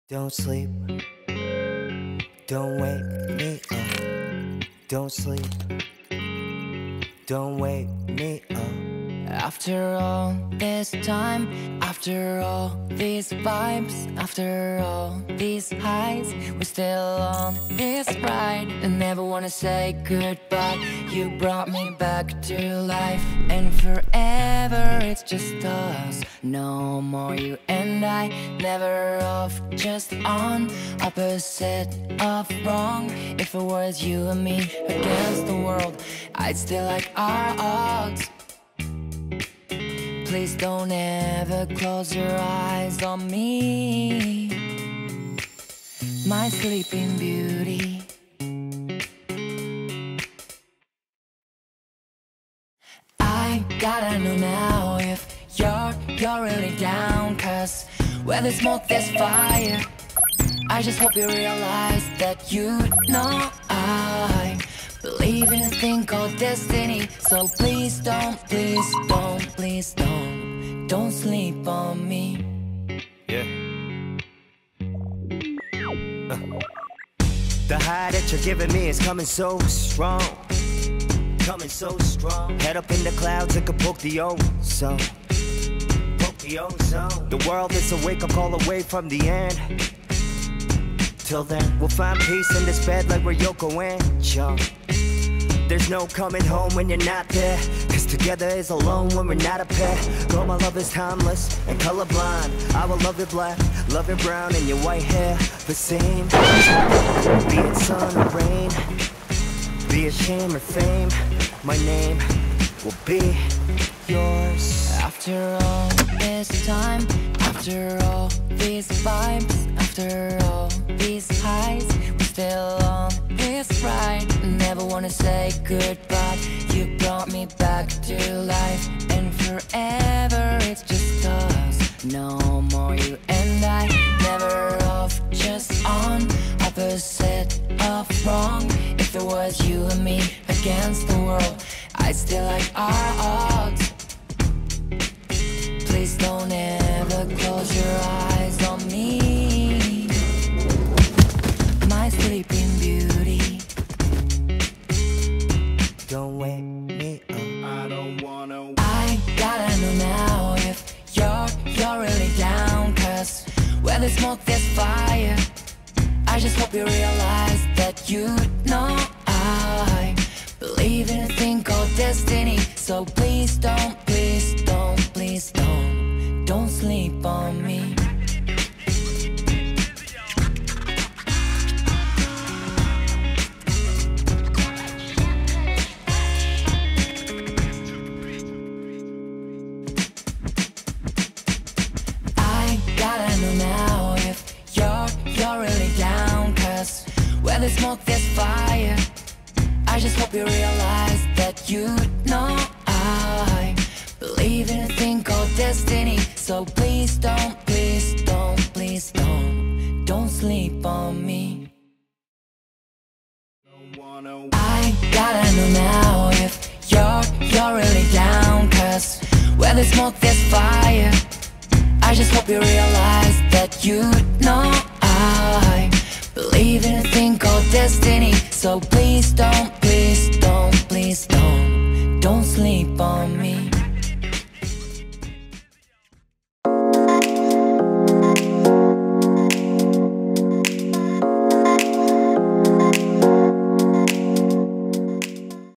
Don't sleep, don't wake me up. Don't sleep, don't wake me up. After all this time, after all these vibes, after all these highs, we're still on this ride. I never wanna say goodbye. You brought me back to life, and forever it's just us. No more you and I, never off, just on. Opposite of wrong. If it was you and me against the world, I'd still like our odds. Please don't ever close your eyes on me, my sleeping beauty. I gotta know now if you're really down, 'cause where there's smoke there's fire. I just hope you realize that you know I believe in a thing called destiny. So please don't, please don't, please don't sleep on me. Yeah. The high that you're giving me is coming so strong. Coming so strong. Head up in the clouds, it could poke the ozone. Poke the ozone. The world is awake, I'll call away from the end. Till then, we'll find peace in this bed like we're Yoko and Joe. There's no coming home when you're not there, 'cause together is alone when we're not a pair. Girl, my love is timeless and colorblind. I will love it black, love it brown, and your white hair the same. Be it sun or rain, be it shame or fame, my name will be yours. After all this time, after all these vibes, after all these highs, we're still on this ride. Never wanna say goodbye. You brought me back to life, and forever it's just us. No more you and I, never off, just on. Opposite of wrong. If it was you and me against the world, I'd still like our odds. Please don't ever close your eyes on me, my sleeping beauty. Don't wake me up. I don't wanna. I gotta know now if you're really down, 'cause where there's smoke there's fire. I just hope you realize that you know I believe in a thing called destiny. So please don't, please don't, please don't sleep on me. I gotta know now if you're really down, 'cause where there's smoke there's fire. I just hope you realize that you know I believe in a thing called destiny. So please don't, please don't, please don't sleep on me. I gotta know now if you're really down, 'cause where there's smoke there's fire. I just hope you realize that you know I believe in a thing called destiny. So please don't, please don't, please don't sleep on me.